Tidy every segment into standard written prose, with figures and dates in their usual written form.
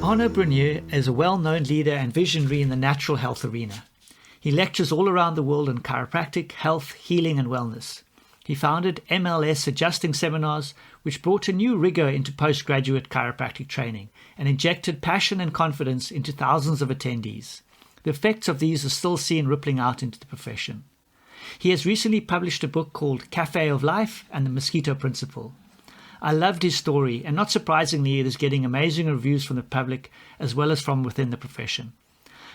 Arno Burnier is a well-known leader and visionary in the natural health arena. He lectures all around the world on chiropractic, health, healing and wellness. He founded MLS Adjusting Seminars, which brought a new rigor into postgraduate chiropractic training and injected passion and confidence into thousands of attendees. The effects of these are still seen rippling out into the profession. He has recently published a book called Cafe of Life and the Mosquito Principle. I loved his story, and not surprisingly, it is getting amazing reviews from the public as well as from within the profession.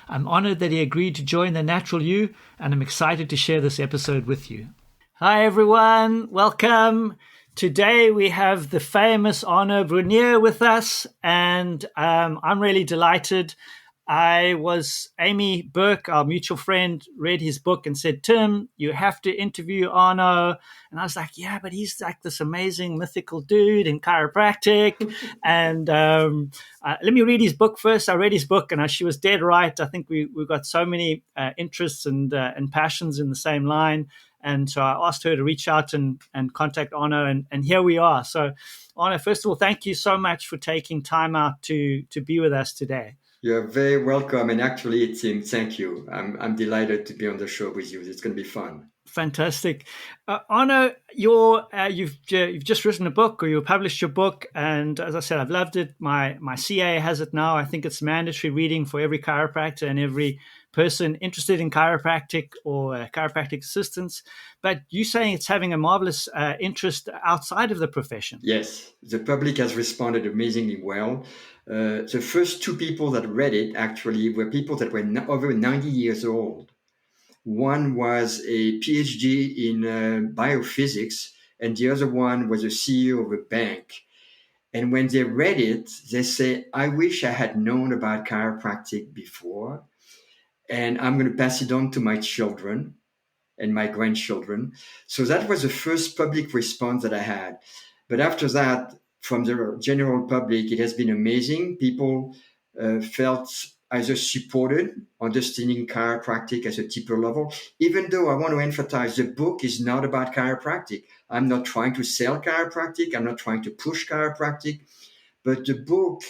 I'm honored that he agreed to join the Natural You, and I'm excited to share this episode with you. Hi everyone, welcome. Today we have the famous Arno Burnier with us, and I'm really delighted. Amy Burke, our mutual friend, read his book and said, Tim, you have to interview Arno. And I was like, yeah, but he's like this amazing mythical dude in chiropractic. And let me read his book first. I read his book and she was dead right. I think we've got so many interests and passions in the same line. And so I asked her to reach out and contact Arno, and here we are. So Arno, first of all, thank you so much for taking time out to be with us today. You're very welcome. And actually, Tim, thank you. I'm delighted to be on the show with you. It's going to be fun. Fantastic. Arno, you've just written a book, or you published your book. And as I said, I've loved it. My CA has it now. I think it's mandatory reading for every chiropractor and every person interested in chiropractic or chiropractic assistance. But you're saying it's having a marvelous interest outside of the profession. Yes, the public has responded amazingly well. The first two people that read it actually were people that were over 90 years old. One was a PhD in biophysics, and the other one was a CEO of a bank. And when they read it, they say, I wish I had known about chiropractic before, and I'm going to pass it on to my children and my grandchildren. So that was the first public response that I had. But after that, from the general public, it has been amazing. People felt either supported, understanding chiropractic at a deeper level, even though I want to emphasize the book is not about chiropractic. I'm not trying to sell chiropractic. I'm not trying to push chiropractic. But the book,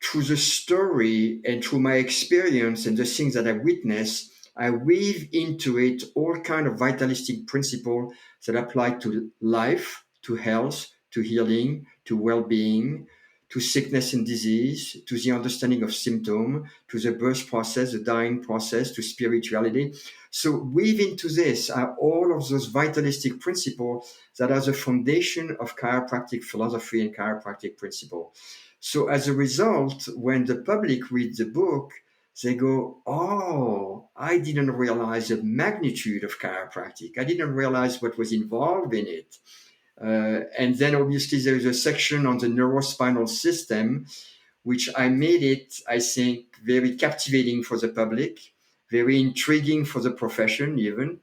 through the story and through my experience and the things that I witnessed, I weave into it all kind of vitalistic principles that apply to life, to health, to healing, to well-being, to sickness and disease, to the understanding of symptom, to the birth process, the dying process, to spirituality. So weave into this are all of those vitalistic principles that are the foundation of chiropractic philosophy and chiropractic principle. So as a result, when the public reads the book, they go, oh, I didn't realize the magnitude of chiropractic. I didn't realize what was involved in it. And then obviously there is a section on the neurospinal system, which I made it, I think, very captivating for the public, very intriguing for the profession even.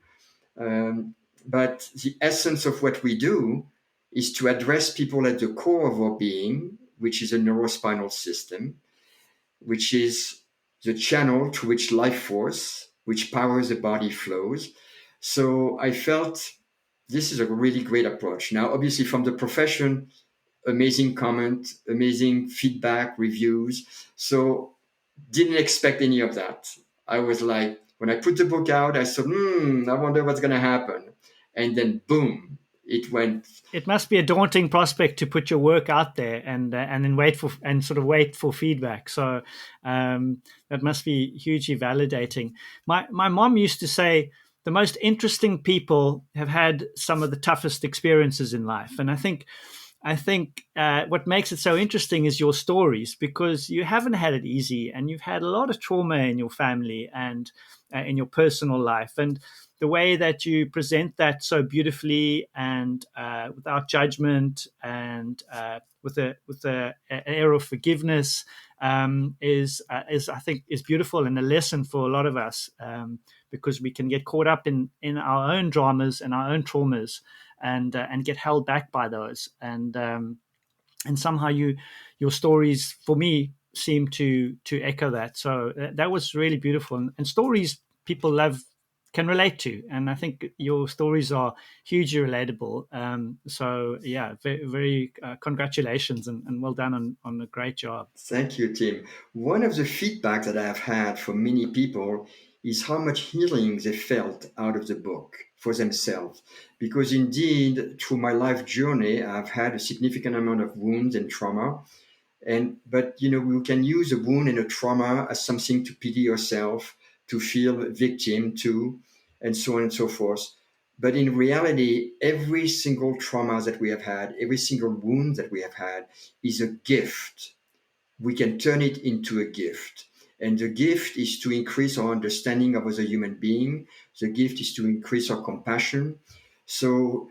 But the essence of what we do is to address people at the core of our being, which is a neurospinal system, which is the channel through which life force, which powers the body flows. So I felt this is a really great approach. Now, obviously, from the profession, amazing comment, amazing feedback, reviews. So didn't expect any of that. I was like, when I put the book out, I thought, I wonder what's going to happen. And then, boom, it went. It must be a daunting prospect to put your work out there and then wait for feedback. So that must be hugely validating. My mom used to say, the most interesting people have had some of the toughest experiences in life. And I think what makes it so interesting is your stories, because you haven't had it easy and you've had a lot of trauma in your family and in your personal life. And the way that you present that so beautifully and without judgment and with an air of forgiveness is I think is beautiful and a lesson for a lot of us. Because we can get caught up in our own dramas and our own traumas and get held back by those. And somehow your stories, for me, seem to echo that. So that was really beautiful. And stories, people love can relate to. And I think your stories are hugely relatable. So yeah, very, very congratulations and well done on a great job. Thank you, Tim. One of the feedback that I have had from many people is how much healing they felt out of the book for themselves. Because indeed, through my life journey, I've had a significant amount of wounds and trauma. But we can use a wound and a trauma as something to pity yourself, to feel a victim to, and so on and so forth. But in reality, every single trauma that we have had, every single wound that we have had is a gift. We can turn it into a gift. And the gift is to increase our understanding of other human being. The gift is to increase our compassion. So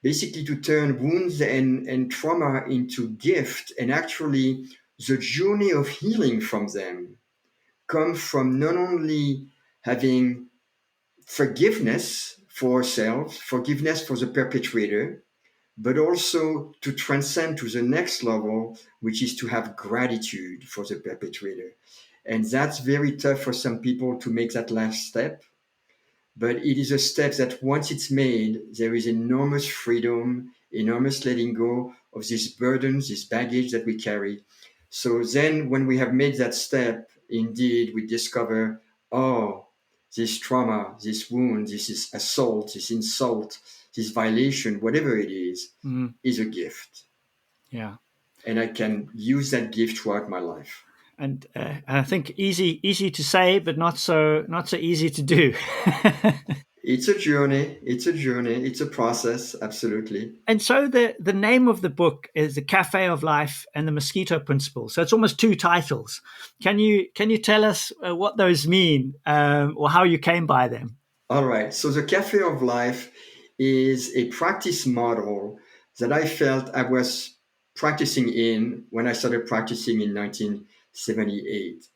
basically to turn wounds and trauma into gift, and actually the journey of healing from them come from not only having forgiveness for ourselves, forgiveness for the perpetrator, but also to transcend to the next level, which is to have gratitude for the perpetrator. And that's very tough for some people to make that last step. But it is a step that once it's made, there is enormous freedom, enormous letting go of these burdens, this baggage that we carry. So then when we have made that step, indeed, we discover, oh, this trauma, this wound, this is assault, this insult, this violation, whatever it is a gift. Yeah. And I can use that gift throughout my life. And I think easy to say, but not so easy to do. It's a journey. It's a journey. It's a process. Absolutely. And so the name of the book is The Cafe of Life and the Mosquito Principle. So it's almost two titles. Can you tell us what those mean, or how you came by them? All right. So the Cafe of Life is a practice model that I felt I was practicing in when I started practicing in 1978.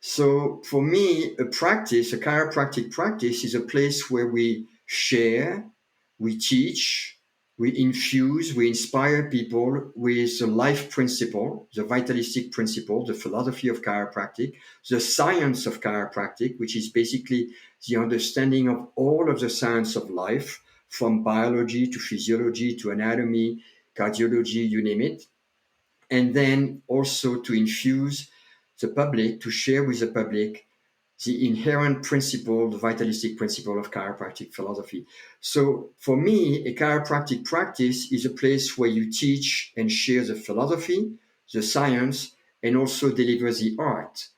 So for me, a chiropractic practice, is a place where we share, we teach, we infuse, we inspire people with the life principle, the vitalistic principle, the philosophy of chiropractic, the science of chiropractic, which is basically the understanding of all of the science of life, from biology to physiology to anatomy, cardiology, you name it. And then also to infuse the public, to share with the public the inherent principle, the vitalistic principle of chiropractic philosophy. So for me, a chiropractic practice is a place where you teach and share the philosophy, the science, and also deliver the art.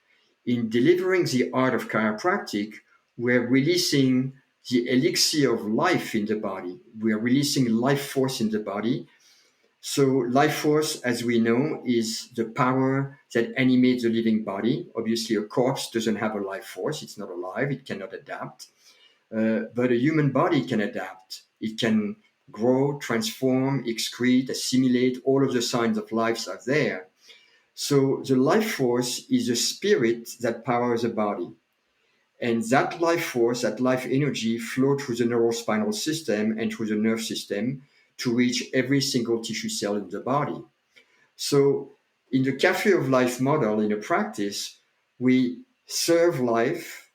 In delivering the art of chiropractic, we're releasing the elixir of life in the body. We are releasing life force in the body. So life force, as we know, is the power that animates the living body. Obviously, a corpse doesn't have a life force. It's not alive. It cannot adapt. But a human body can adapt. It can grow, transform, excrete, assimilate. All of the signs of life are there. So the life force is a spirit that powers the body. And that life force, that life energy flow through the neurospinal system and through the nerve system to reach every single tissue cell in the body. So in the Cafe of Life model, in a practice, we serve life,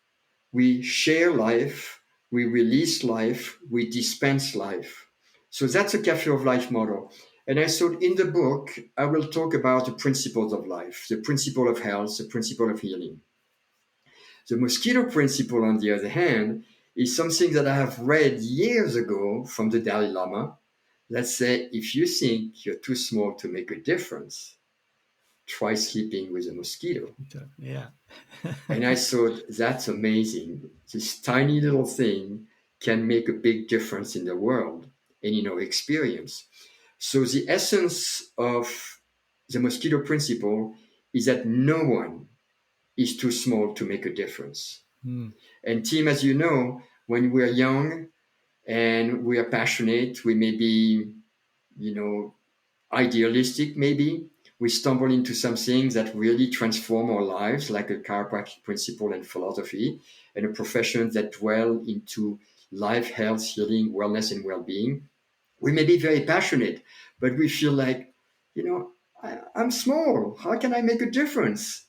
we share life, we release life, we dispense life. So that's a Cafe of Life model. And I thought in the book, I will talk about the principles of life, the principle of health, the principle of healing. The Mosquito Principle, on the other hand, is something that I have read years ago from the Dalai Lama. Let's say, if you think you're too small to make a difference, try sleeping with a mosquito. Yeah. And I thought, that's amazing. This tiny little thing can make a big difference in the world and in our experience. So the essence of the Mosquito Principle is that no one is too small to make a difference. Mm. And Tim, as you know, when we're young and we are passionate, we may be, idealistic, maybe. We stumble into some things that really transform our lives, like a chiropractic principle and philosophy, and a profession that dwell into life, health, healing, wellness, and well-being. We may be very passionate, but we feel like, I'm small. How can I make a difference?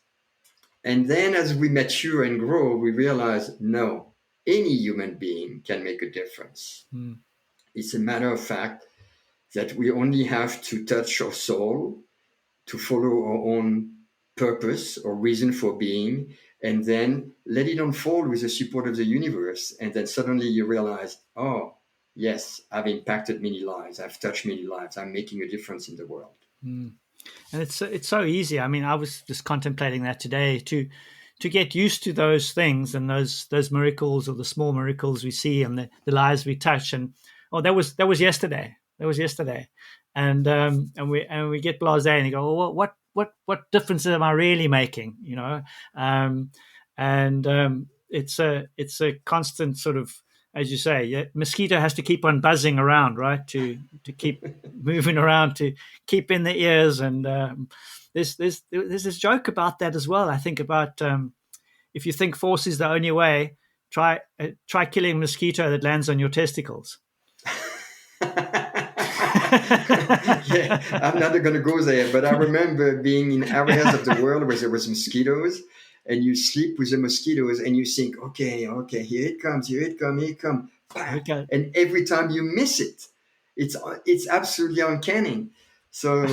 And then as we mature and grow, we realize, no, any human being can make a difference. Mm. It's a matter of fact that we only have to touch our soul to follow our own purpose or reason for being, and then let it unfold with the support of the universe. And then suddenly you realize, oh, yes, I've impacted many lives, I've touched many lives, I'm making a difference in the world. Mm. And it's so easy. I mean, I was just contemplating that today to get used to those things and those miracles or the small miracles we see and the lives we touch. And that was yesterday. That was yesterday. And we get blasé and you go, well, what difference am I really making? You know, it's a constant sort of, as you say, mosquito has to keep on buzzing around, right? To keep moving around, to keep in the ears. And there's this joke about that as well. I think about if you think force is the only way, try killing a mosquito that lands on your testicles. Yeah, I'm not going to go there, but I remember being in areas of the world where there was mosquitoes, and you sleep with the mosquitoes, and you think, okay, here it comes, here it comes, here it comes, Okay. and every time you miss it, it's absolutely uncanny. So,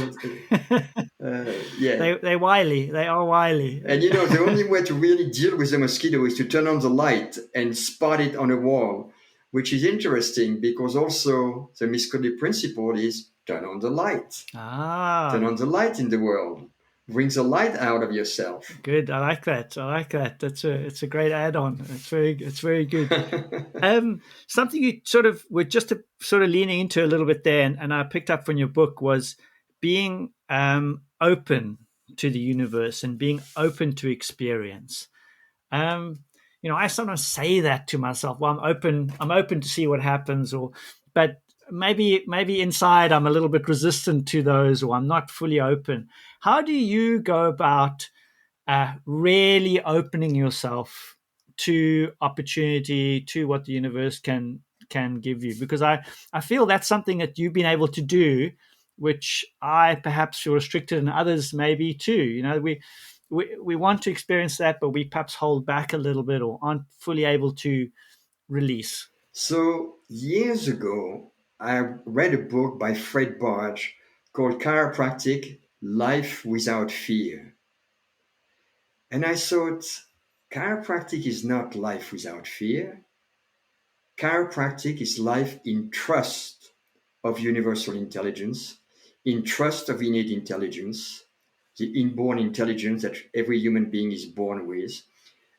yeah. They're wily. They are wily. And the only way to really deal with the mosquito is to turn on the light and spot it on a wall, which is interesting because also the Mosquito Principle is turn on the light. Turn on the light in the world. Bring the light out of yourself. Good. I like that. It's a great add-on. It's very good. Something you sort of were just sort of leaning into a little bit there, and I picked up from your book was being open to the universe and being open to experience. I sometimes say that to myself. Well, I'm open to see what happens, but maybe inside I'm a little bit resistant to those, or I'm not fully open. How do you go about really opening yourself to opportunity, to what the universe can give you? Because I feel that's something that you've been able to do, which I perhaps feel restricted, and others maybe too. We want to experience that, but we perhaps hold back a little bit or aren't fully able to release. So years ago, I read a book by Fred Barge called Chiropractic: Life Without Fear. And I thought, chiropractic is not life without fear. Chiropractic is life in trust of universal intelligence, in trust of innate intelligence, the inborn intelligence that every human being is born with,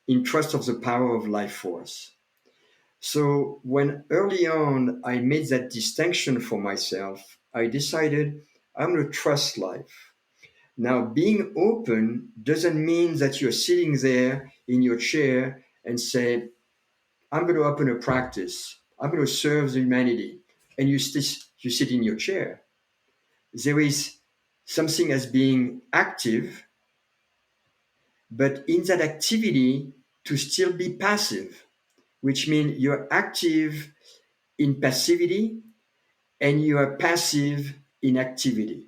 in trust of the power of life force. So when early on I made that distinction for myself, I decided I'm going to trust life. Now, being open doesn't mean that you're sitting there in your chair and say, I'm going to open a practice. I'm going to serve humanity. And you sit in your chair. There is something as being active, but in that activity to still be passive, which means you're active in passivity and you are passive in activity.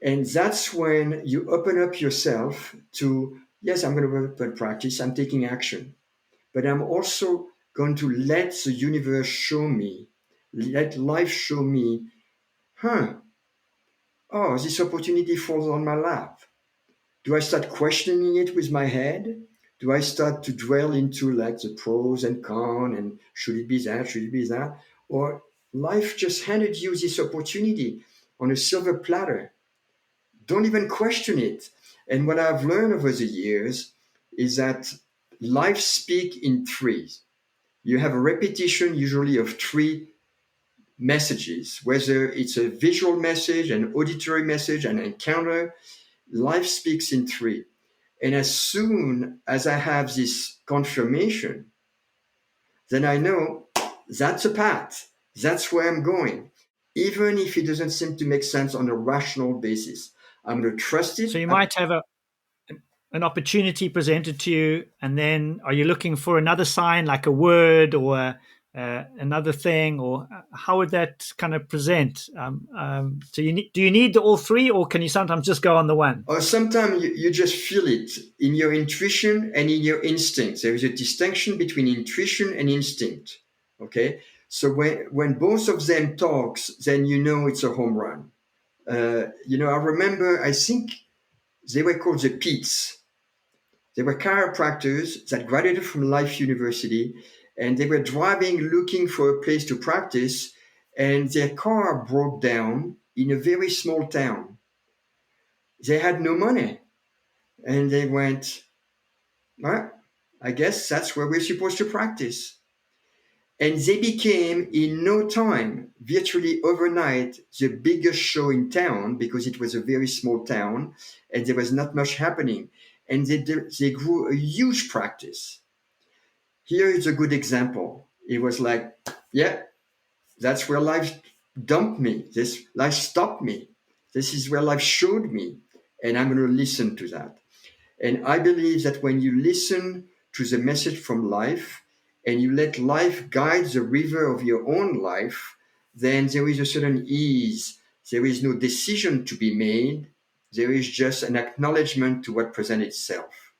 And that's when you open up yourself to, yes, I'm going to open practice, I'm taking action, but I'm also going to let the universe show me, let life show me, this opportunity falls on my lap. Do I start questioning it with my head? Do I start to dwell into like the pros and cons and should it be that, should it be that? Or life just handed you this opportunity on a silver platter. Don't even question it. And what I've learned over the years is that life speaks in threes. You have a repetition usually of three messages, whether it's a visual message, an auditory message, an encounter. Life speaks in three. And as soon as I have this confirmation, then I know that's a path. That's where I'm going. Even if it doesn't seem to make sense on a rational basis, I'm going to trust it. So you might have an opportunity presented to you, and then are you looking for another sign like a word or another thing, or how would that kind of present? So do you need all three, or can you sometimes just go on the one? Or sometimes you just feel it in your intuition and in your instinct. There is a distinction between intuition and instinct. Okay, so when both of them talks, then you know it's a home run. I remember, I think they were called the Peets. They were chiropractors that graduated from Life University, and they were driving looking for a place to practice, and their car broke down in a very small town. They had no money, and they went, well, I guess that's where we're supposed to practice. And they became, in no time, virtually overnight, the biggest show in town because it was a very small town and there was not much happening. And they grew a huge practice. Here is a good example. It was like, yeah, that's where life dumped me. This life stopped me. This is where life showed me. And I'm going to listen to that. And I believe that when you listen to the message from life and you let life guide the river of your own life, then there is a certain ease. There is no decision to be made. There is just an acknowledgement to what presents itself.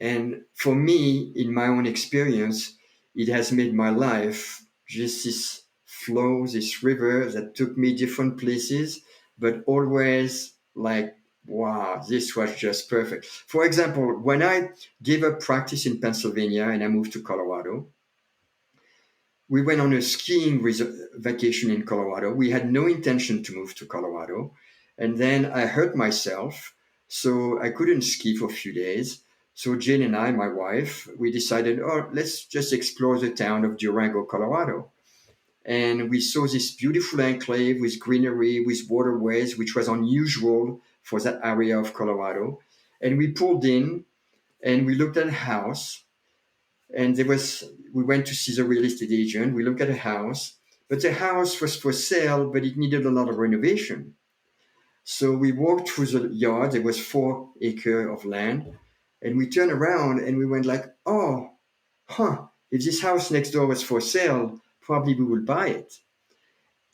And for me, in my own experience, it has made my life just this flow, this river that took me different places, but always like, wow, this was just perfect. For example, when I gave up practice in Pennsylvania and I moved to Colorado, we went on a skiing vacation in Colorado. We had no intention to move to Colorado. And then I hurt myself, so I couldn't ski for a few days. So Jane and I, my wife, we decided, oh, let's just explore the town of Durango, Colorado. And we saw this beautiful enclave with greenery, with waterways, which was unusual for that area of Colorado. And we pulled in and we looked at a house. And we went to see the real estate agent. We looked at a house, but the house was for sale, but it needed a lot of renovation. So we walked through the yard. There was 4 acres of land. And we turned around and we went like, oh, if this house next door was for sale, probably we would buy it.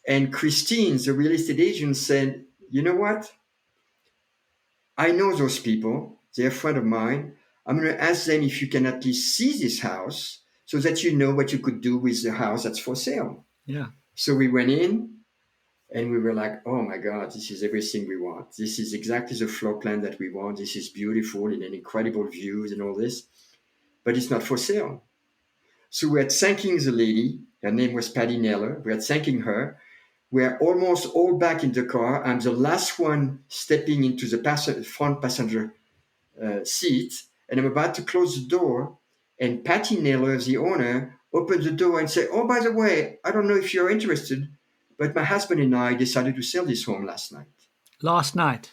And Christine, the real estate agent, said, you know what? I know those people. They're a friend of mine. I'm going to ask them if you can at least see this house so that you know what you could do with the house that's for sale. Yeah. So we went in and we were like, oh my God, this is everything we want. This is exactly the floor plan that we want. This is beautiful and an incredible views and all this, but it's not for sale. So we are thanking the lady. Her name was Patty Naylor. We are thanking her. We are almost all back in the car. I'm the last one stepping into the front passenger seat, and I'm about to close the door. And Patty Naylor, the owner, opened the door and said, oh, by the way, I don't know if you're interested, but my husband and I decided to sell this home last night. Last night.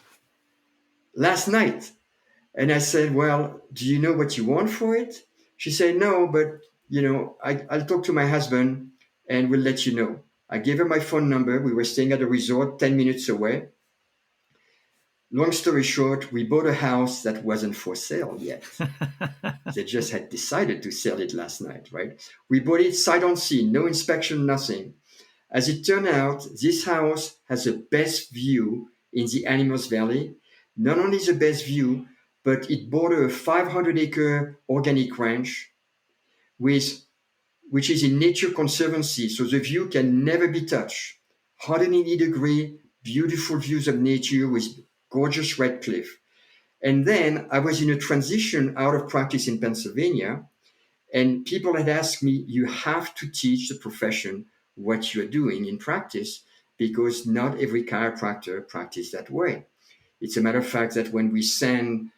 And I said, well, do you know what you want for it? She said, no, but, I'll talk to my husband and we'll let you know. I gave her my phone number. We were staying at a resort 10 minutes away. Long story short, we bought a house that wasn't for sale yet. They just had decided to sell it last night, right? We bought it sight unseen, no inspection, nothing. As it turned out, this house has the best view in the Animals Valley. Not only the best view, but it borders a 500-acre organic ranch, which is in nature conservancy, so the view can never be touched. 180 degree, beautiful views of nature with gorgeous red cliff. And then I was in a transition out of practice in Pennsylvania, and people had asked me, you have to teach the profession what you're doing in practice, because not every chiropractor practices that way. It's a matter of fact that when we send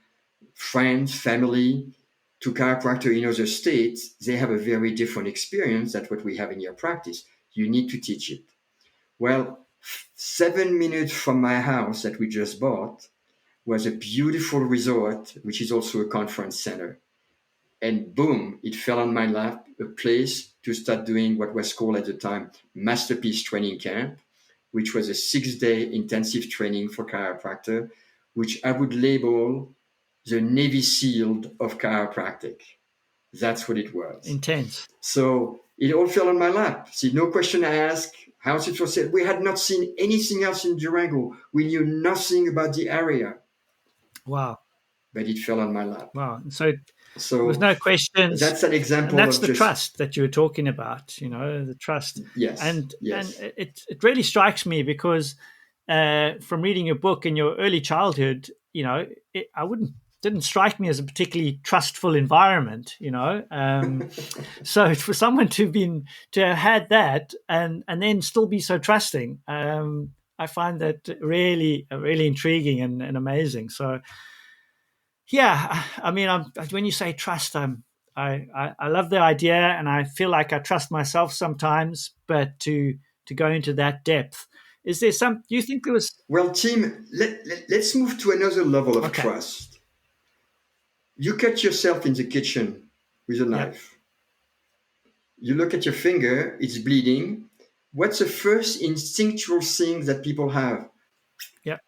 friends, family to chiropractor in other states, they have a very different experience than what we have in your practice. You need to teach it. Well, 7 minutes from my house that we just bought was a beautiful resort, which is also a conference center. And boom, it fell on my lap, a place to start doing what was called at the time Masterpiece Training Camp, which was a 6-day intensive training for chiropractor, which I would label the Navy SEAL of chiropractic. That's what it was. Intense. So It all fell on my lap. See, no question asked. House it was said. We had not seen anything else in Durango. We knew nothing about the area, Wow. but it fell on my lap. Wow. And so there was So no questions, that's an and example that's of the just trust that you were talking about. You know, the trust, yes, and yes. it really strikes me because from reading your book in your early childhood, you know, I wouldn't didn't strike me as a particularly trustful environment. You know, so for someone to have had that and then still be so trusting. I find that really, really intriguing and amazing. So, yeah, I mean, when you say trust, I love the idea, and I feel like I trust myself sometimes. But to go into that depth, is there some? Do you think there was? Well, Tim, let's move to another level of Okay. trust. You cut yourself in the kitchen with a Yep. knife. You look at your finger, it's bleeding. What's the first instinctual thing that people have? Yep.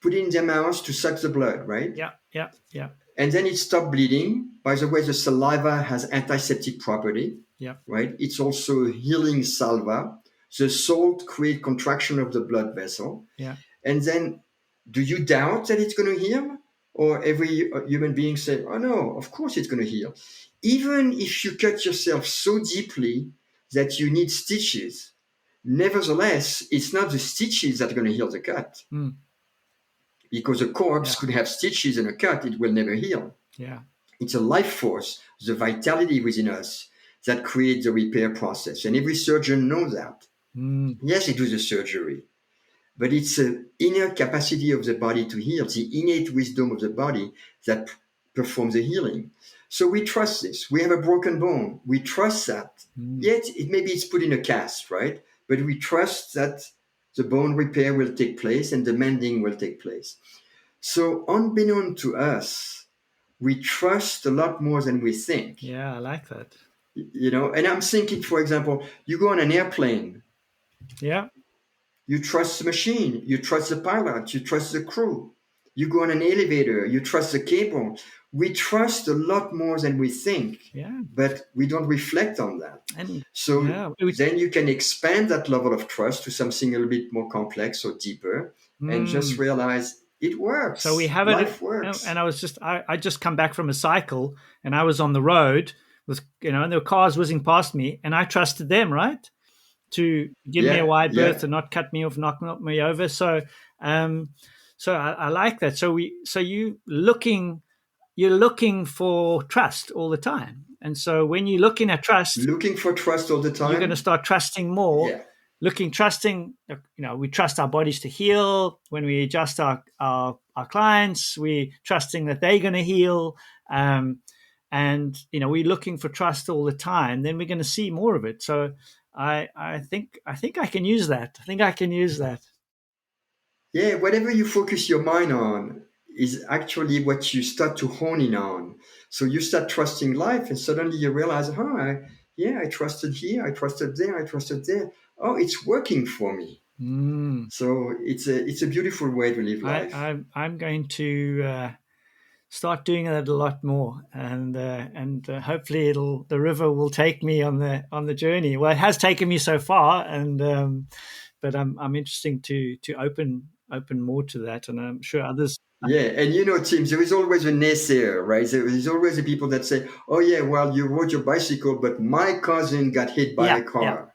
Put it in their mouths to suck the blood, right? Yep. Yep. Yep. And then it stopped bleeding. By the way, the saliva has antiseptic property, Yep. right? It's also healing salva. The salt creates contraction of the blood vessel. Yeah. And then, do you doubt that it's going to heal? Or every human being say, oh no, of course it's going to heal. Even if you cut yourself so deeply that you need stitches, nevertheless, it's not the stitches that are going to heal the cut. Mm. Because a corpse Yeah. could have stitches and a cut, it will never heal. Yeah. It's a life force, the vitality within us that creates the repair process. And every surgeon knows that. Mm. Yes, it was a surgery, but it's the inner capacity of the body to heal, the innate wisdom of the body that performs the healing. So we trust this. We have a broken bone. We trust that. Mm. Yet, maybe it's put in a cast, right? But we trust that the bone repair will take place and the mending will take place. So, unbeknown to us, we trust a lot more than we think. Yeah, I like that. You know, and I'm thinking, for example, you go on an airplane, Yeah. you trust the machine, you trust the pilot, you trust the crew. You go on an elevator, you trust the cable. We trust a lot more than we think, Yeah. but we don't reflect on that. And So yeah, then you can expand that level of trust to something a little bit more complex or deeper and just mm. realize it So we works. have it, Life works. and I just come back from a cycle, and I was on the road with, you know, and there were cars whizzing past me, and I trusted them, right, to give me a Yeah, wide berth yeah. and not cut me off, knock me over. So, um, so I like that. So you're looking for trust all the time, and so when you're looking at trust, Looking for trust all the you're going to time. start trusting more. Yeah. Trusting, you know, we trust our bodies to heal. When we adjust our clients, we trusting that they're going to heal. And, you know, we're looking for trust all the time, then we're going to see more of it. So I think I can use that. I think I can use that. Yeah, whatever you focus your mind on is actually what you start to hone in on. So you start trusting life, and suddenly you realize, I trusted here, I trusted there, I trusted there. Oh, it's working for me. Mm. So it's a beautiful way to live life. I'm going to start doing that a lot more, and hopefully the river will take me on the journey. Well, it has taken me so far, and but I'm interested to open more to that, and I'm sure others. Yeah, and Tim, there is always a naysayer, right? There is always the people that say, "Oh yeah, well, you rode your bicycle, but my cousin got hit by Yeah, a yeah, car."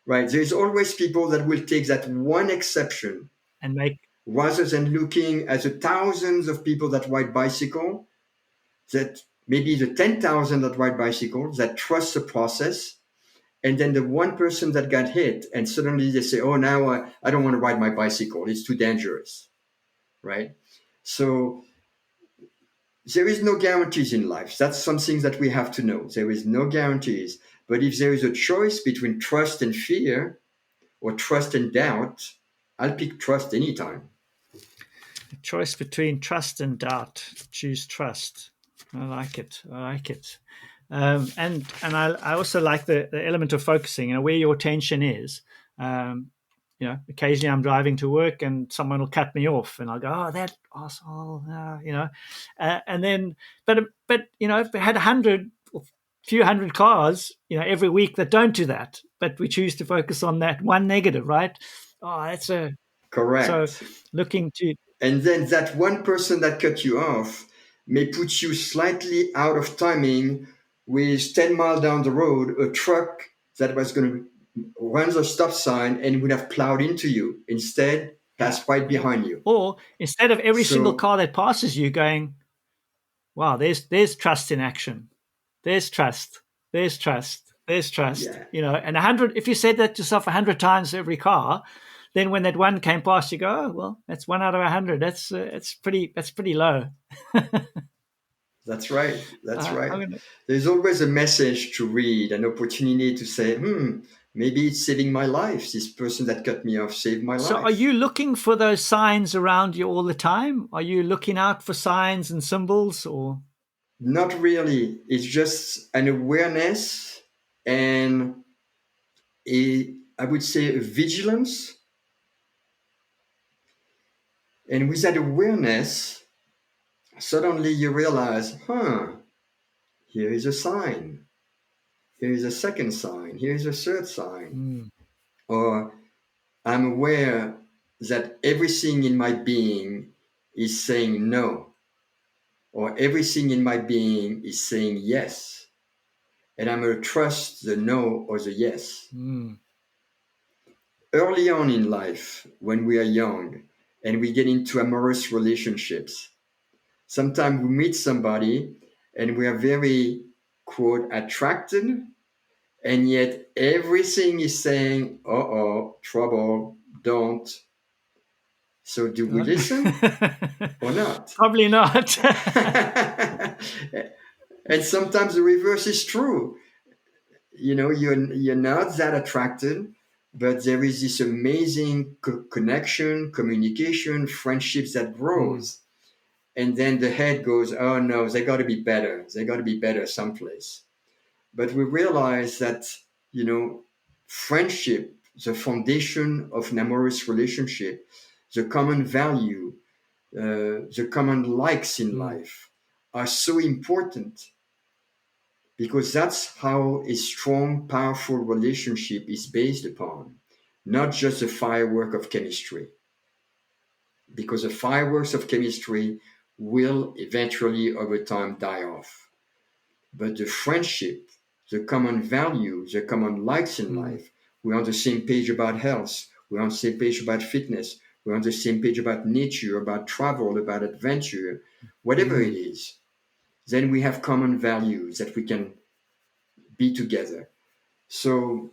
Right? There's always people that will take that one exception and make rather than looking at the thousands of people that ride bicycle, that maybe the 10,000 that ride bicycles that trust the process, and then the one person that got hit, and suddenly they say, "Oh, now I don't want to ride my bicycle; it's too dangerous." Right? So there is no guarantees in life. That's something that we have to know. There is no guarantees. But if there is a choice between trust and fear, or trust and doubt, I'll pick trust anytime. a choice between trust and doubt. Choose trust. I like it. I like it. And I also like the element of focusing, you know, where your attention is. You know, occasionally I'm driving to work and someone will cut me off, and I'll go, "Oh, that asshole," you know, and then, but you know, if I had 100 few hundred cars, every week that don't do that, but we choose to focus on that one negative, right? Oh, so Correct. looking to And then that one person that cut you off may put you slightly out of timing with 10 miles down the road, a truck that was going to run the stop sign and would have plowed into you. Instead, yeah, passed right yeah. behind you. Or instead of every single So car that passes you going, wow, there's trust in action. There's trust. There's trust. There's trust. yeah, And 100. If you said that to yourself 100 times every car, then when that one came past, you go, oh well, that's 1 out of 100. That's pretty low. that's right. That's I'm right. gonna, There's always a message to read, an opportunity to say, maybe it's saving my life. This person that cut me off saved my so, are life. you looking for those signs around you all the time? Are you looking out for signs and symbols, or Not really. It's just an awareness and I would say, a vigilance. And with that awareness, suddenly you realize, here is a sign. Here is a second sign. Here is a third sign. mm, Or I'm aware that everything in my being is saying no, or everything in my being is saying yes. And I'm going to trust the no or the yes. mm, Early on in life, when we are young and we get into amorous relationships, sometimes we meet somebody and we are very, quote, attracted, and yet everything is saying, oh, trouble, don't. So do we listen or not? probably not. And sometimes the reverse is true. You're not that attracted, but there is this amazing connection, communication, friendships that Mm, grows. And then the head goes, oh no, they got to be better. They got to be better someplace. But we realize that, friendship, the foundation of an amorous relationship, the common value, the common likes in mm, life are so important, because that's how a strong, powerful relationship is based upon, not just a firework of chemistry. Because the fireworks of chemistry will eventually, over time, die off. But the friendship, the common values, the common likes in mm, life, we're on the same page about health, we're on the same page about fitness, we're on the same page about nature, about travel, about adventure, whatever it mm, is, then we have common values that we can be together. So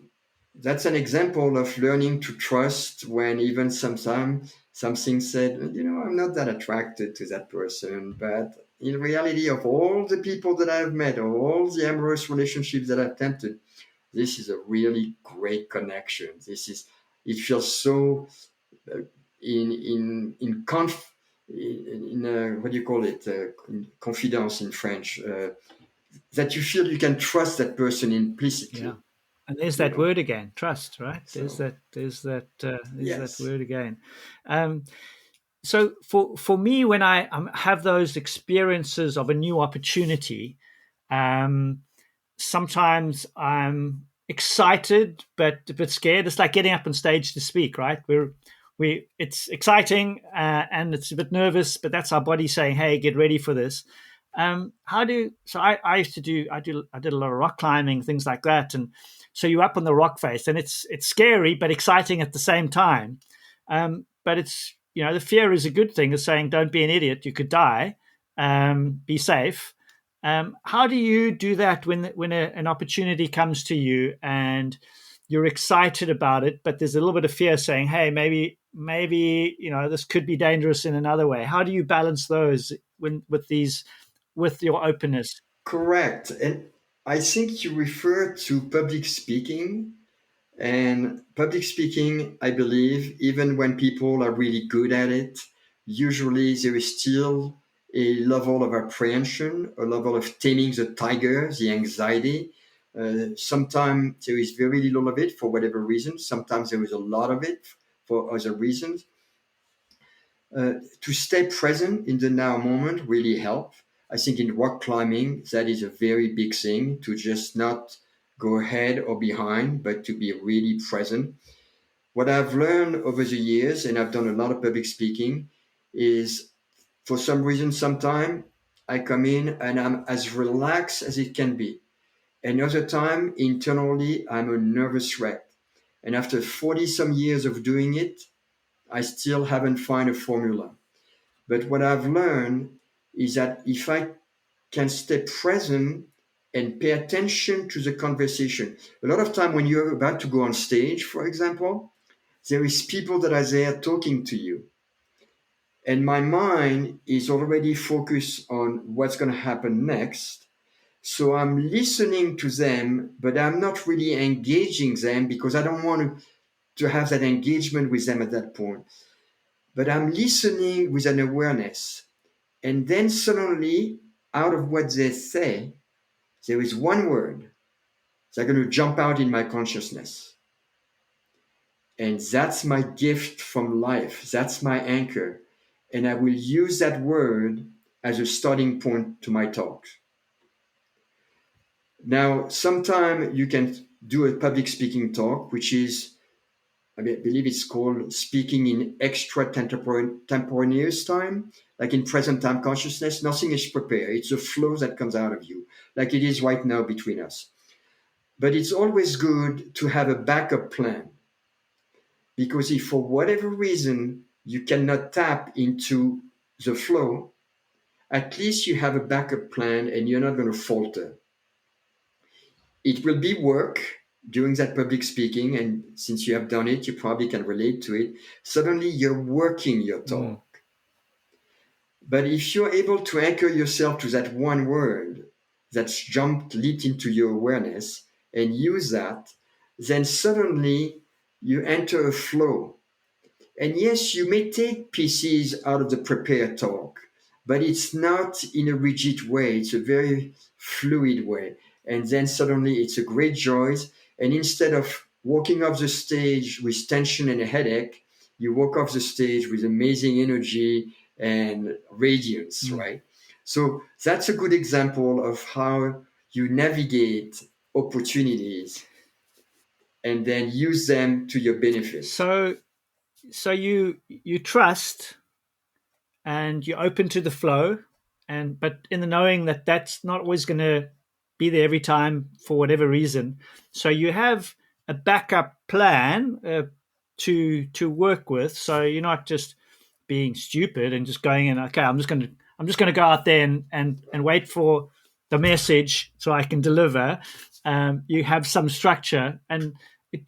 that's an example of learning to trust when even sometimes something said, I'm not that attracted to that person. But in reality, of all the people that I've met, or all the amorous relationships that I've attempted, this is a really great connection. It feels so uh, in what do you call it? Confidence in French. That you feel you can trust that person yeah. implicitly, And there's you that know. word again, trust, right? There's So that. There's that yes. word again. Um, so for me, when I have those experiences of a new opportunity, um, sometimes I'm excited but a bit scared. It's like getting up on stage to speak, right? It's exciting and it's a bit nervous, but that's our body saying, "Hey, get ready for this." How do so? I used to do I did a lot of rock climbing, things like that, and so you're up on the rock face, and it's scary but exciting at the same time. But it's the fear is a good thing. It's saying, "Don't be an idiot. You could die. Be safe." How do you do that when an opportunity comes to you and you're excited about it, but there's a little bit of fear saying, "Hey, maybe this could be dangerous in another way." How do you balance those with your openness? Correct. And I think you refer to public speaking. And public speaking, I believe, even when people are really good at it, usually there is still a level of apprehension, a level of taming the tiger, the anxiety. Sometimes there is very little of it for whatever reason. Sometimes there is a lot of it for other reasons. To stay present in the now moment really help. I think in rock climbing, that is a very big thing to just not go ahead or behind, but to be really present. What I've learned over the years, and I've done a lot of public speaking, is for some reason, sometime I come in and I'm as relaxed as it can be. Another time, internally, I'm a nervous wreck. And after 40 some years of doing it, I still haven't found a formula. But what I've learned is that if I can stay present and pay attention to the conversation, a lot of time when you're about to go on stage, for example, there is people that are there talking to you. And my mind is already focused on what's going to happen next. So I'm listening to them, but I'm not really engaging them because I don't want to have that engagement with them at that point. But I'm listening with an awareness. And then suddenly, out of what they say, there is one word that's going to jump out in my consciousness. And that's my gift from life. That's my anchor. And I will use that word as a starting point to my talk. Now, sometime you can do a public speaking talk, which is, I believe it's called speaking in extra temporaneous time, like in present time consciousness. Nothing is prepared. It's a flow that comes out of you, like it is right now between us. But it's always good to have a backup plan. Because if for whatever reason you cannot tap into the flow, at least you have a backup plan and you're not going to falter. It will be work during that public speaking, and since you have done it, you probably can relate to it. Suddenly you're working your talk. But if you're able to anchor yourself to that one word that's leaped into your awareness and use that, then suddenly you enter a flow. And yes, you may take pieces out of the prepared talk, but it's not in a rigid way. It's a very fluid way. And then suddenly it's a great joy. And instead of walking off the stage with tension and a headache, you walk off the stage with amazing energy and radiance, right? So that's a good example of how you navigate opportunities and then use them to your benefit. So you trust and you're open to the flow, but in the knowing that that's not always going to be there every time for whatever reason. So you have a backup plan to work with. So you're not just being stupid and just going in. Okay, I'm just going to go out there and wait for the message so I can deliver. You have some structure, and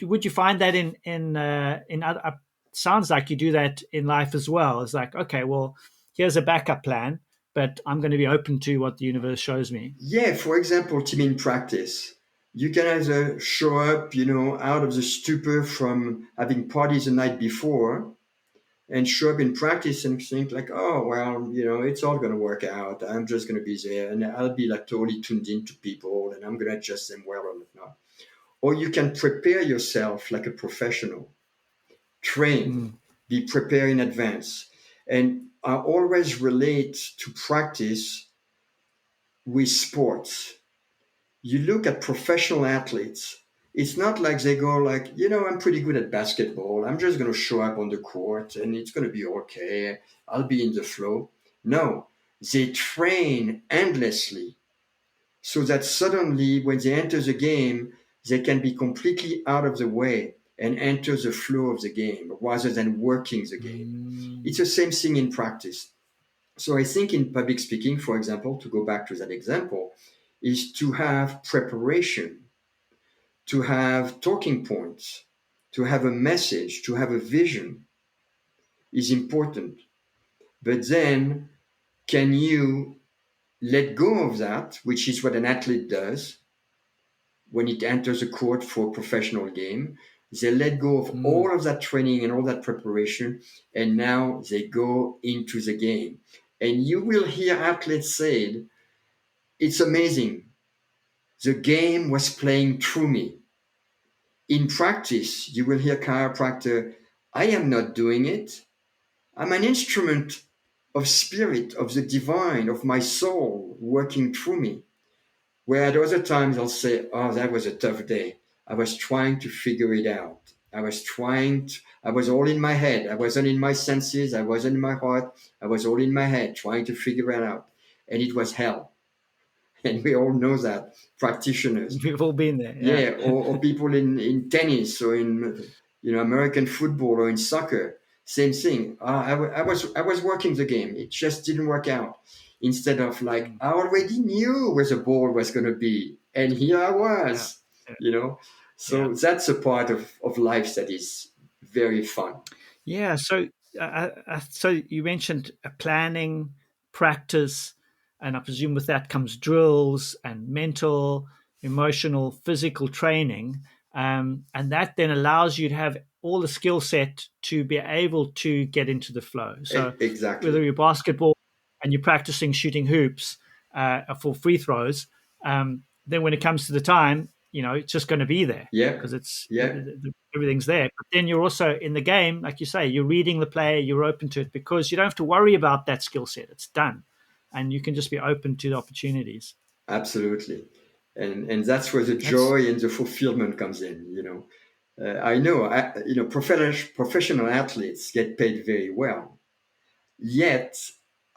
would you find that in other? Sounds like you do that in life as well. It's like, okay, well, here's a backup plan, but I'm going to be open to what the universe shows me. Yeah, for example, team in practice, you can either show up, out of the stupor from having parties the night before and show up in practice and think like, oh, well, it's all going to work out. I'm just going to be there and I'll be like totally tuned into people and I'm going to adjust them well or not. Or you can prepare yourself like a professional, train, be prepared in advance. And I always relate to practice with sports. You look at professional athletes, it's not like they go like, I'm pretty good at basketball. I'm just going to show up on the court and it's going to be okay. I'll be in the flow. No, they train endlessly so that suddenly when they enter the game, they can be completely out of the way and enter the flow of the game rather than working the game. It's the same thing in practice. So I think in public speaking, for example, to go back to that example, is to have preparation, to have talking points, to have a message, to have a vision is important. But then can you let go of that, which is what an athlete does when it enters a court for a professional game? They let go of all of that training and all that preparation, and now they go into the game. And you will hear athletes say, it's amazing. The game was playing through me. In practice, you will hear chiropractor, I am not doing it. I'm an instrument of spirit, of the divine, of my soul working through me. Where at other times I'll say, oh, that was a tough day. I was trying to figure it out. I was all in my head. I wasn't in my senses. I wasn't in my heart. I was all in my head trying to figure it out. And it was hell. And we all know that, practitioners. We've all been there. Yeah. Yeah, or people in tennis or in American football or in soccer, same thing. I was working the game. It just didn't work out. Instead of like I already knew where the ball was going to be, and here I Yeah. was. Yeah. You know, Yeah. so that's a part of life that is very fun. Yeah. So you mentioned planning, practice, and I presume with that comes drills and mental, emotional, physical training, and that then allows you to have all the skill set to be able to get into the flow. So whether Exactly. you're basketball and you're practicing shooting hoops for free throws, then when it comes to the time, it's just going to be there Yeah. because it's Yeah. everything's there. But then you're also in the game, like you say, you're reading the play, you're open to it because you don't have to worry about that skill set. It's done, and you can just be open to the opportunities. Absolutely. And that's where the That's joy and the fulfillment comes in. I know, professional athletes get paid very well. Yet,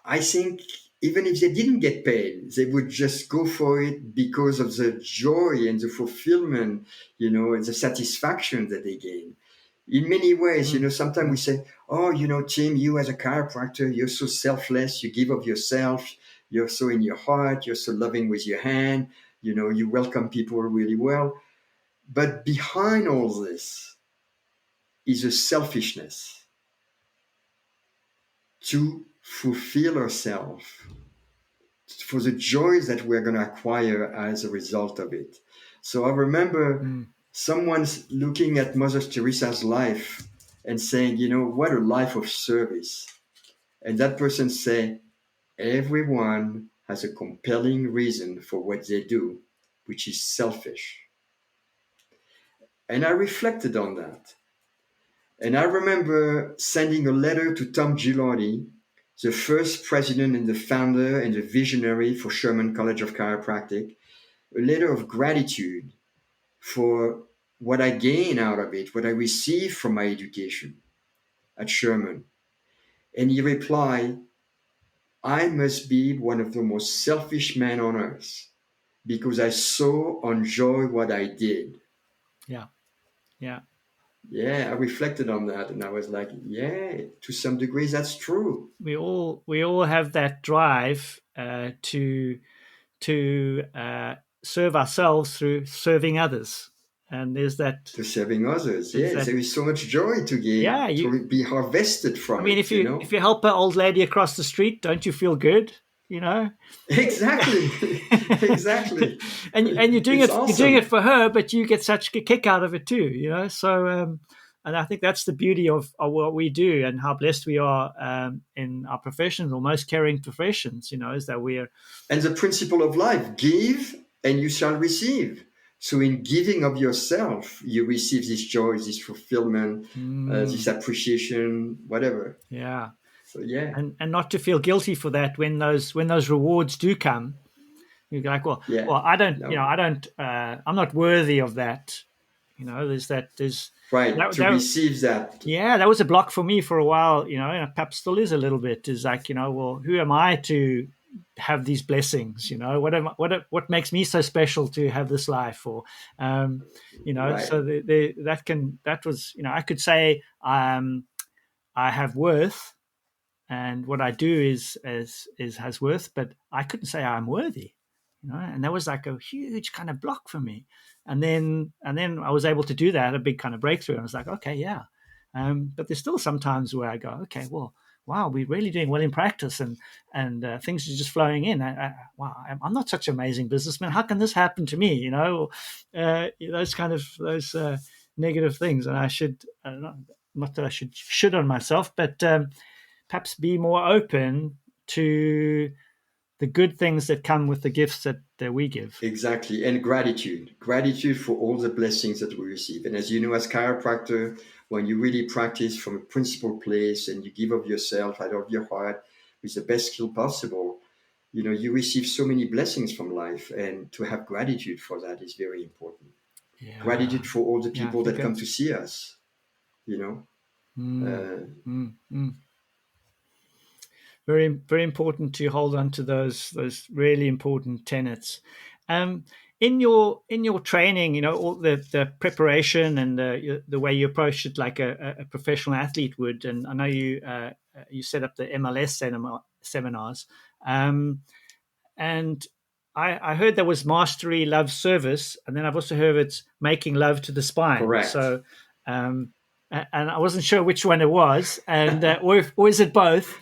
I think even if they didn't get paid, they would just go for it because of the joy and the fulfillment, and the satisfaction that they gain. In many ways, sometimes we say, oh, Tim, you as a chiropractor, you're so selfless, you give of yourself, you're so in your heart, you're so loving with your hand, you welcome people really well. But behind all this is a selfishness to fulfill ourselves for the joys that we're going to acquire as a result of it. So I remember mm, someone's looking at Mother Teresa's life and saying, what a life of service. And that person say, everyone has a compelling reason for what they do, which is selfish. And I reflected on that. And I remember sending a letter to Tom Gilardi, the first president and the founder and the visionary for Sherman College of Chiropractic, a letter of gratitude for what I gained out of it, what I received from my education at Sherman. And he replied, I must be one of the most selfish men on earth because I so enjoy what I did. yeah, yeah. Yeah, I reflected on that and I was like, yeah, to some degree, that's true. We all have that drive to serve ourselves through serving others, and there's that. To serving others. There's Yes, that. there is so much joy to gain, Yeah, to be harvested I from mean, it, if you help an old lady across the street, don't you feel good? You know, Exactly. Exactly. and It's you're doing it awesome. for her, but you get such a kick out of it too. So and I think that's the beauty of what we do and how blessed we are in our professions, or most caring professions. Is that we're And the principle of life, give and you shall receive. So in giving of yourself, you receive this joy, this fulfillment, this mm, appreciation, whatever. yeah, So yeah, and not to feel guilty for that when those rewards do come. You're like, well, yeah. I don't, No. I'm not worthy of that. There's Right. that, To that receive that. yeah, that was a block for me for a while, and perhaps still is a little bit. Is like, well, who am I to have these blessings? What makes me so special to have this life? Or, Right. so that was, I could say, I have worth, and what I do is has worth, but I couldn't say I'm worthy, and that was like a huge kind of block for me. And then I was able to do that, a big kind of breakthrough. And I was like, okay, yeah. But there's still some times where I go, okay, well, wow, we're really doing well in practice, and things are just flowing in. Wow, I'm not such an amazing businessman. How can this happen to me? Those negative things, and I should not that I should on myself, but perhaps be more open to the good things that come with the gifts that we give. Exactly. And gratitude. Gratitude for all the blessings that we receive. And as you know, as chiropractor, when you really practice from a principled place and you give of yourself out of your heart, with the best skill possible, you receive so many blessings from life, and to have gratitude for that is very important. Yeah. Gratitude for all the Yeah, I people think that come that's to see us, you know. mm, Uh, mm, mm. Very, very important to hold on to those really important tenets. Um, in your training, all the preparation and the way you approach it, like a professional athlete would. And I know you set up the MLS seminars, and I heard there was mastery, love, service, and then I've also heard it's making love to the spine. Correct. So, and I wasn't sure which one it was, and or is it both?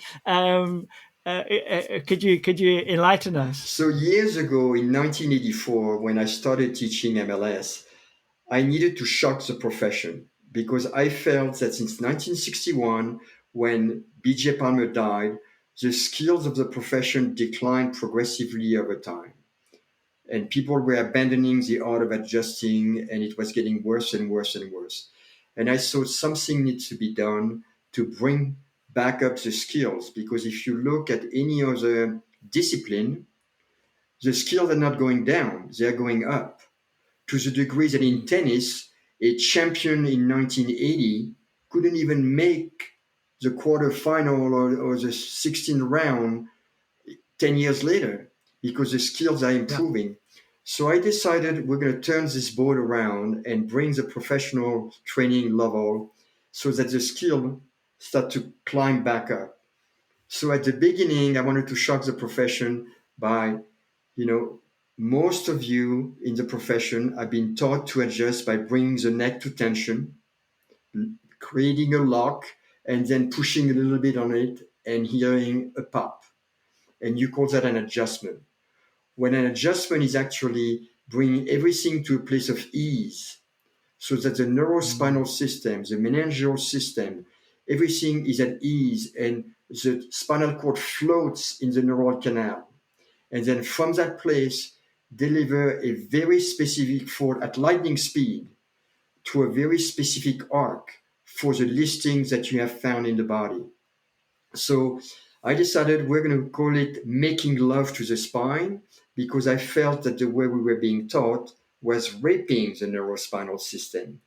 Could you enlighten us? So years ago, in 1984, when I started teaching MLS, I needed to shock the profession because I felt that since 1961, when B.J. Palmer died, the skills of the profession declined progressively over time. And people were abandoning the art of adjusting, and it was getting worse and worse and worse. And I thought something needs to be done to bring back up the skills, because if you look at any other discipline, the skills are not going down, they're going up, to the degree that in tennis, a champion in 1980 couldn't even make the quarterfinal or the 16th round 10 years later because the skills are Yeah. improving. So I decided we're going to turn this boat around and bring the professional training level so that the skill start to climb back up. So at the beginning, I wanted to shock the profession by, you know, most of you in the profession have been taught to adjust by bringing the neck to tension, creating a lock, and then pushing a little bit on it and hearing a pop. And you call that an adjustment. When an adjustment is actually bringing everything to a place of ease, so that the neurospinal Mm. system, the meningeal system, everything is at ease and the spinal cord floats in the neural canal. And then from that place, deliver a very specific force at lightning speed to a very specific arc for the listings that you have found in the body. So I decided we're going to call it making love to the spine because I felt that the way we were being taught was raping the neurospinal system.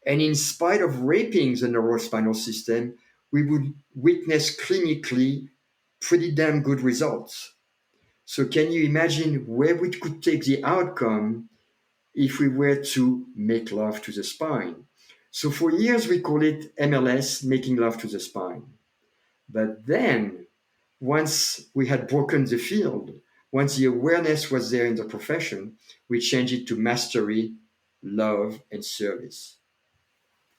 And in spite of raping the neurospinal system, we would witness clinically pretty damn good results. So can you imagine where we could take the outcome if we were to make love to the spine? So for years we call it MLS, making love to the spine. But then once we had broken the field, once the awareness was there in the profession, we changed it to mastery, love, and service.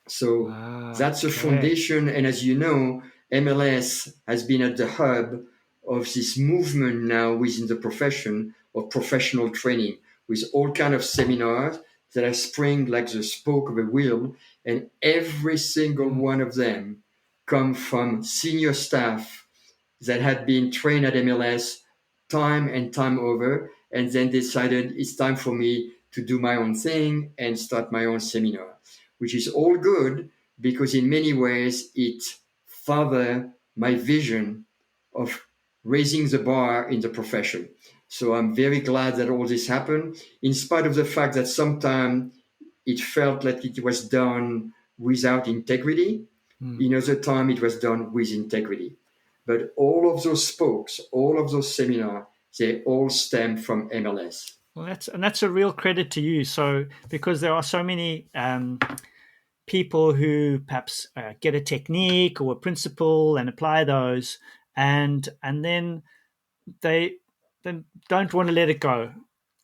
So Ah, that's the okay. foundation. And as you know, MLS has been at the hub of this movement now within the profession of professional training, with all kind of seminars that are spring like the spoke of a wheel, and every single Mm. one of them come from senior staff that had been trained at MLS time and time over, and then decided it's time for me to do my own thing and start my own seminar, which is all good because in many ways it further my vision of raising the bar in the profession. So I'm very glad that all this happened, in spite of the fact that sometimes it felt like it was done without integrity. Mm. In other time, it was done with integrity. But all of those spokes, all of those seminars, they all stem from MLS. Well, that's a real credit to you. So because there are so many people who perhaps get a technique or a principle and apply those, and then they then don't want to let it go,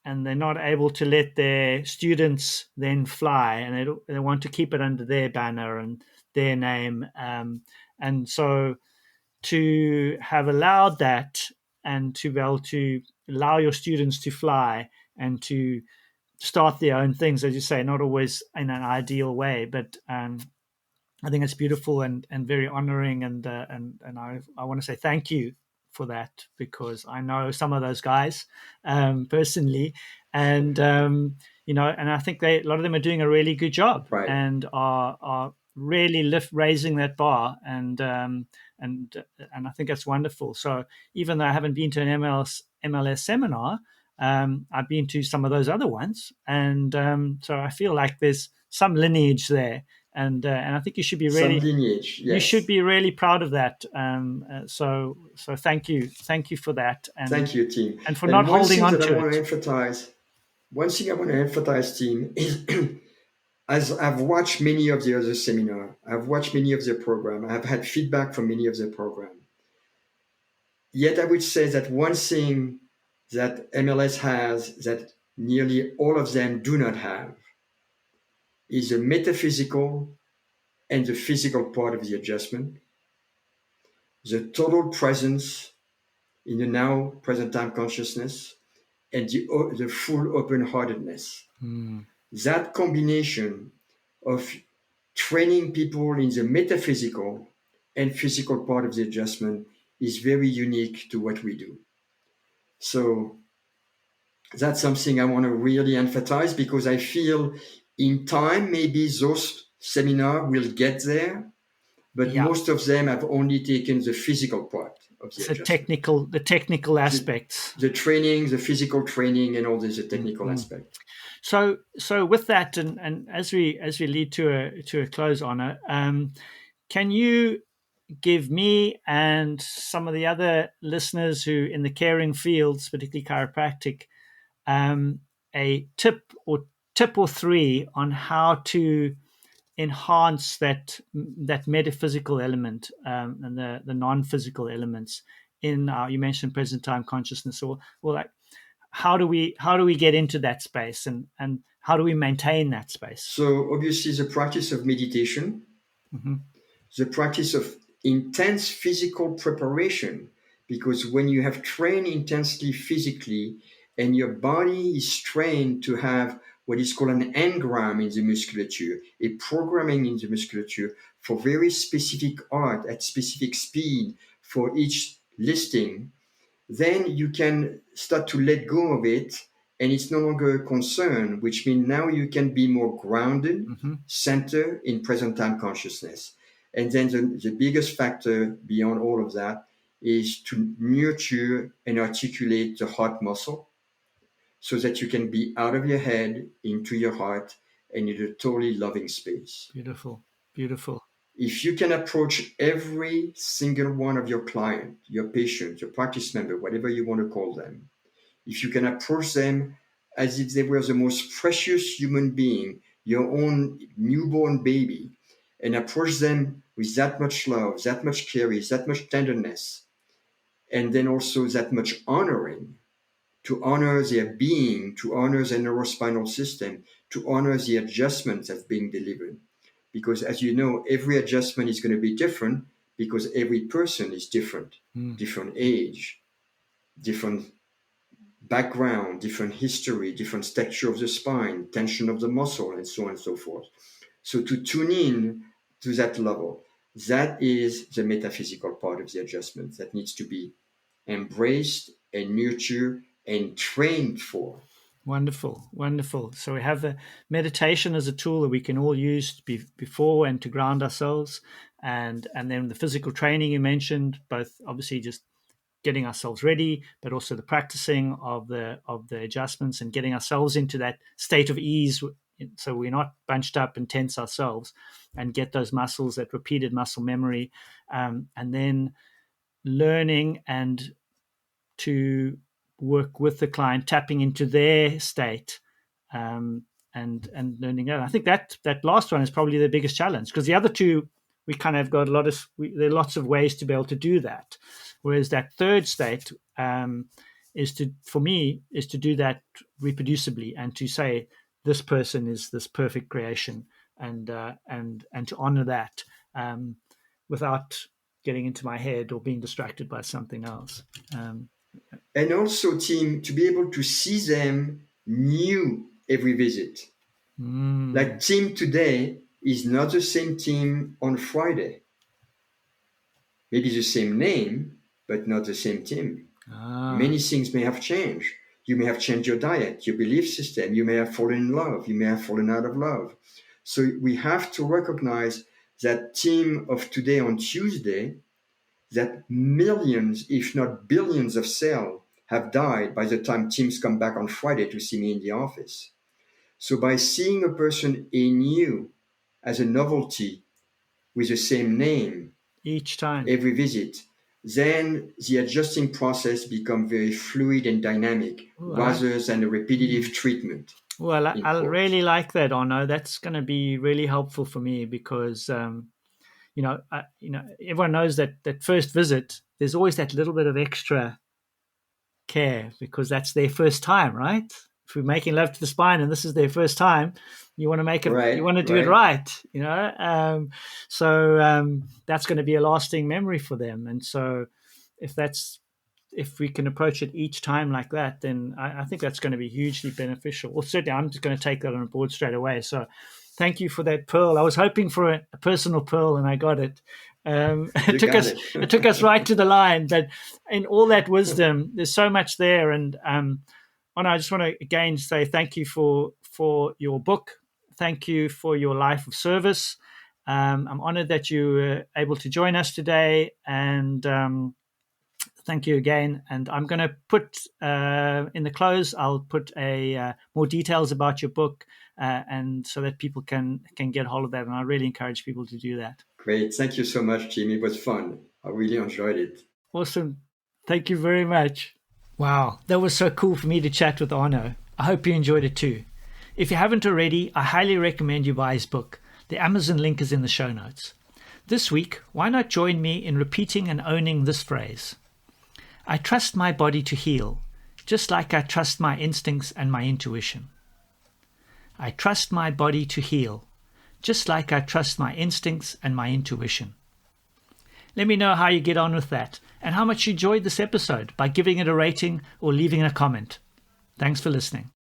and they're not able to let their students then fly, and they want to keep it under their banner and their name, and so to have allowed that and to be able to allow your students to fly and to start their own things, as you say, not always in an ideal way, but I think it's beautiful and very honoring, and I want to say thank you for that because I know some of those guys personally, and and I think a lot of them are doing a really good job Right. and are really raising that bar, and I think that's wonderful. So even though I haven't been to an MLS seminar, I've been to some of those other ones, and so I feel like there's some lineage there, and I think Some lineage, you should yes. be really proud of that. So thank you for that, Thank you, Tim. and for not And one holding thing on that I to want it. to emphasize, one thing I want to emphasize, Tim, is as I've watched many of the other seminar, I've watched many of their program, I've had feedback from many of their program. Yet I would say that one thing that MLS has that nearly all of them do not have is the metaphysical and the physical part of the adjustment, the total presence in the now present time consciousness, and the full open-heartedness. Mm. That combination of training people in the metaphysical and physical part of the adjustment is very unique to what we do. So that's something I want to really emphasize, because I feel in time maybe those seminars will get there, but Yeah, most of them have only taken the physical part of the it's adjustment. the technical The, aspects. the training, the physical training, and all this, the technical Mm-hmm. aspect. So with that, and as we lead to a close, Arno, can you give me and some of the other listeners who in the caring fields, particularly chiropractic, um, a tip or three on how to enhance that metaphysical element, and the non-physical elements in you mentioned present time consciousness, or like how do we get into that space, and how do we maintain that space? So obviously the practice of meditation, Mm-hmm. the practice of intense physical preparation, because when you have trained intensely physically and your body is trained to have what is called an engram in the musculature, a programming in the musculature for very specific art at specific speed for each listing, then you can start to let go of it, and it's no longer a concern, which means now you can be more grounded, Mm-hmm. centered in present time consciousness. And then the biggest factor beyond all of that is to nurture and articulate the heart muscle so that you can be out of your head into your heart and in a totally loving space. Beautiful, beautiful. If you can approach every single one of your client, your patient, your practice member, whatever you want to call them, if you can approach them as if they were the most precious human being, your own newborn baby, and approach them with that much love, that much care, that much tenderness, and then also that much honoring, to honor their being, to honor their neurospinal system, to honor the adjustments that's being delivered. Because as you know, every adjustment is going to be different, because every person is different, Mm. different age, different background, different history, different texture of the spine, tension of the muscle, and so on and so forth. So to tune in to that level, that is the metaphysical part of the adjustment that needs to be embraced and nurtured and trained for. Wonderful, wonderful. So we have the meditation as a tool that we can all use before and to ground ourselves, and then the physical training you mentioned, both obviously just getting ourselves ready, but also the practicing of the adjustments and getting ourselves into that state of ease, so we're not bunched up and tense ourselves, and get those muscles, that repeated muscle memory, and then learning and to work with the client, tapping into their state, um, and learning that. I think that last one is probably the biggest challenge, because the other two we kind of got there are lots of ways to be able to do that, whereas that third state, is to do that reproducibly, and to say this person is this perfect creation, and to honor that, without getting into my head or being distracted by something else. Um, And also, team, to be able to see them new every visit. Like mm, team today is not the same team on Friday. Maybe the same name, but not the same team. ah, Many things may have changed. You may have changed your diet, your belief system. You may have fallen in love. You may have fallen out of love. So we have to recognize that team of today on Tuesday, that millions, if not billions of cells have died by the time teams come back on Friday to see me in the office. So by seeing a person in you as a novelty with the same name each time, every visit, then the adjusting process becomes very fluid and dynamic rather than a repetitive treatment. Well, I really like that, Arno. That's going to be really helpful for me because, everyone knows that first visit, there's always that little bit of extra care because that's their first time, right? If we're making love to the spine and this is their first time, you want to make it, you want to do it right, So that's going to be a lasting memory for them. And so if we can approach it each time like that, then I think that's going to be hugely beneficial. Well, certainly I'm just going to take that on board straight away. So thank you for that pearl. I was hoping for a personal pearl and I got it. It took us right to the line, but in all that wisdom, there's so much there. And Arno, I just want to again say thank you for your book. Thank you for your life of service. I'm honored that you were able to join us today, and thank you again. And I'm going to put in the close, I'll put more details about your book, and so that people can get hold of that. And I really encourage people to do that. Great. Thank you so much, Jim. It was fun. I really enjoyed it. Awesome. Thank you very much. Wow, that was so cool for me to chat with Arno. I hope you enjoyed it too. If you haven't already, I highly recommend you buy his book. The Amazon link is in the show notes. This week, why not join me in repeating and owning this phrase? I trust my body to heal, just like I trust my instincts and my intuition. I trust my body to heal, just like I trust my instincts and my intuition. Let me know how you get on with that and how much you enjoyed this episode by giving it a rating or leaving a comment. Thanks for listening.